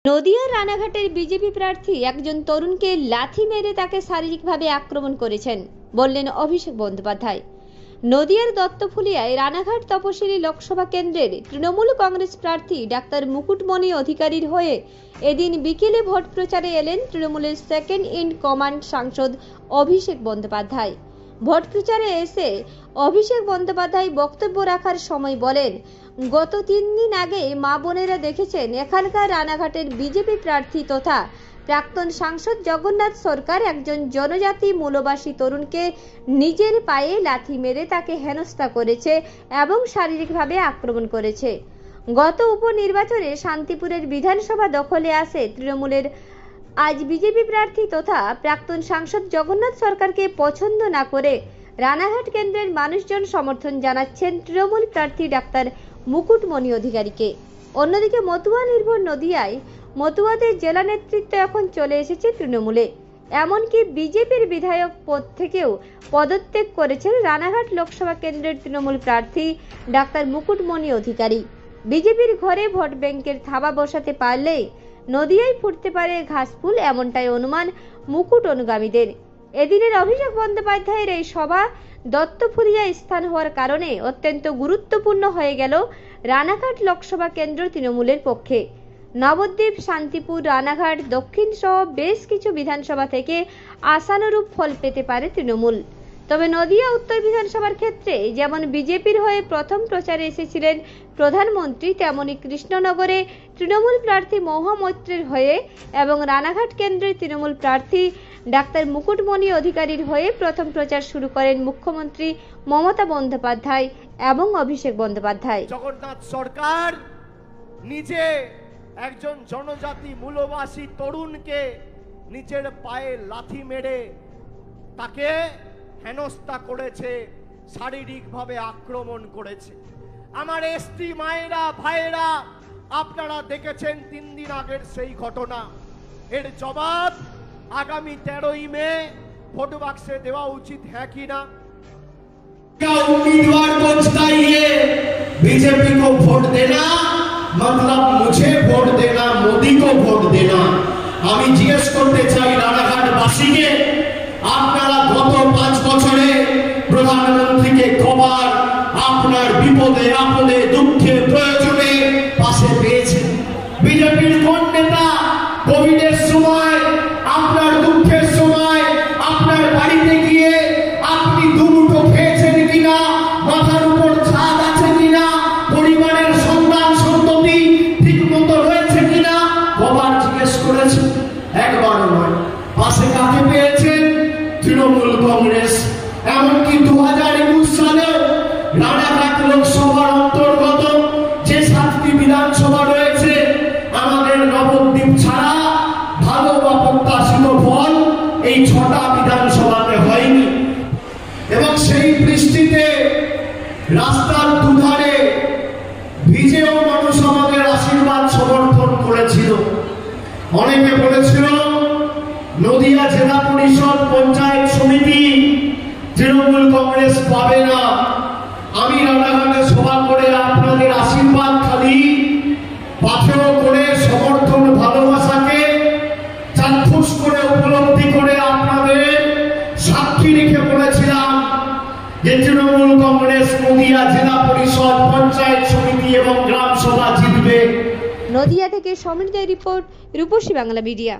নদিয়ার রানাঘাটের বিজেপি প্রার্থী একজন তরুণকে লাথি মেরে তাকে শারীরিকভাবে আক্রমণ করেছেন বললেন অভিষেক বন্দ্যোপাধ্যায়। নদিয়ার দত্তফুলিয়ায় রানাঘাট তপশিলি লোকসভা কেন্দ্রের তৃণমূল কংগ্রেস প্রার্থী ডাক্তার মুকুটমণি অধিকারীর হয়ে এদিন বিকেলে ভোট প্রচারে এলেন তৃণমূলের সেকেন্ড ইন কমান্ড সাংসদ অভিষেক বন্দ্যোপাধ্যায়। ভোট প্রচারে এসে অভিষেক বন্দ্যোপাধ্যায় বক্তব্য রাখার সময় বলেন, গত 3 দিন আগে মা বোনেরা দেখেছেন এখানকার রানাঘাটের বিজেপি প্রার্থী তথা প্রাক্তন সাংসদ জগন্নাথ সরকার একজন জনজাতি মূলবাসী তরুণকে নিজের পায়ে লাথি মেরে তাকে হেনস্থা করেছে এবং শারীরিকভাবে আক্রমণ করেছে। গত উপনির্বাচনে শান্তিপুরের বিধানসভা দখলে আসে তৃণমূলের। আজ বিজেপি প্রার্থী তথা প্রাক্তন সাংসদ জগন্নাথ সরকারকে পছন্দ না করে রানাঘাট কেন্দ্রের মানুষজন সমর্থন জানাচ্ছেন তৃণমূল প্রার্থী ডাক্তার মুকুটমণি অধিকারীকে। অন্যদিকে মতুয়া নির্ভর নদিয়ায় মতুয়াদের জেলা নেতৃত্ব এখন চলে এসেছে তৃণমূলে। এমনকি বিজেপির বিধায়ক পদ থেকেও পদত্যাগ করেছেন রানাঘাট লোকসভা কেন্দ্রের তৃণমূল প্রার্থী ডাক্তার মুকুটমণি অধিকারী। বিজেপির ঘরে ভোট ব্যাংকের থাবা বসাতে পারলে নদিয়ায় ফুটতে পারে ঘাসফুল, এমনটাই অনুমান মুকুট অনুগামীদের। এদিনের অভিষেক বন্দ্যোপাধ্যায়ের এই সভা দত্তফুলিয়া স্থান হওয়ার কারণে অত্যন্ত গুরুত্বপূর্ণ হয়ে গেল রানাঘাট লোকসভা কেন্দ্র তৃণমূলের পক্ষে। নবদ্বীপ, শান্তিপুর, রানাঘাট দক্ষিণ সহ বেশ কিছু বিধানসভা থেকে আশানুরূপ ফল পেতে পারে তৃণমূল। তবে নদিয়া উত্তর বিধানসভার ক্ষেত্রে যেমন বিজেপির হয়ে প্রথম প্রচারে এসেছিলেন প্রধানমন্ত্রী, তেমনি কৃষ্ণনগরে তৃণমূল প্রার্থী মহুয়া মৈত্রের হয়ে এবং রানাঘাট কেন্দ্রের তৃণমূল প্রার্থী ডাক্তার মুকুটমণি অধিকারীর হয়ে প্রথম প্রচার শুরু করেন মুখ্যমন্ত্রী মমতা বন্দ্যোপাধ্যায় এবং অভিষেক বন্দ্যোপাধ্যায়। জগন্নাথ সরকার নিজে একজন জনজাতি মূলবাসী তরুণকে নিজের পায়ে লাথি মেরে তাকে হেনস্থা করেছে, শারীরিকভাবে আক্রমণ করেছে। আমার এসটি মায়েরা ভাইয়েরা, আপনারা দেখেছেন 3 দিন আগের সেই ঘটনা। এর জবাব आगामी 13 मई वोट बाक्से देवा उचित है कि ना? क्या उम्मीदवार को चाहिए बीजेपी को वोट देना मतलब मुझे वोट देना, मोदी को वोट देना। আমি জিজ্ঞেস করতে চাই রানাঘাটবাসীকে, আপনারা গত 5 বছরে প্রধানমন্ত্রীকে কবার আপনার বিপদে আপদে দুঃখে প্রয়োজনে পাশে পেয়েছেন? বিজেপির কোন নেতা কোভিডের সময় আপনার দুঃখের সময় আপনার বাড়িতে গিয়ে আপনি দুমুঠো খেয়েছেন কিনা, মাথার উপর ছাদ আছে কিনা, পরিবারের সন্তান সন্ততি ঠিক মতো রয়েছে কিনা কবার জিজ্ঞেস করেছেন? একবার নয়। পাশে কাকে পেয়েছেন? তৃণমূল কংগ্রেস। এমনকি 2021 সালে রানাঘাট লোকসভার অন্তর্গত যে 7টি বিধানসভা রয়েছে, আমাদের নবদ্বীপ ছাড়া ভালো বা প্রত্যাশিত ফল এই 6টা বিধানসভাতে হয়নি। এবং সেই বৃষ্টিতে রাস্তার দুধারে ভিজেও মানুষ আমাদের আশীর্বাদ সমর্থন করেছিল। অনেকে বলেছিল নদিয়া জেলা পরিষদ পঞ্চায়েত সমিতি তৃণমূল কংগ্রেস পাবে না। আমি রানাঘাটে সভা করে আপনাদের আশীর্বাদ খালি পাথেয় করে সমর্থন ভালোবাসাকে চাক্ষুষ করে উপলব্ধি করে আপনাদের সাক্ষী রেখে বলেছিলাম যে তৃণমূল কংগ্রেস নদিয়া জেলা পরিষদ পঞ্চায়েত সমিতি এবং গ্রাম সভা জিতবে। নদিয়া থেকে সমৃদ্ধ রিপোর্ট, রূপসী বাংলা মিডিয়া।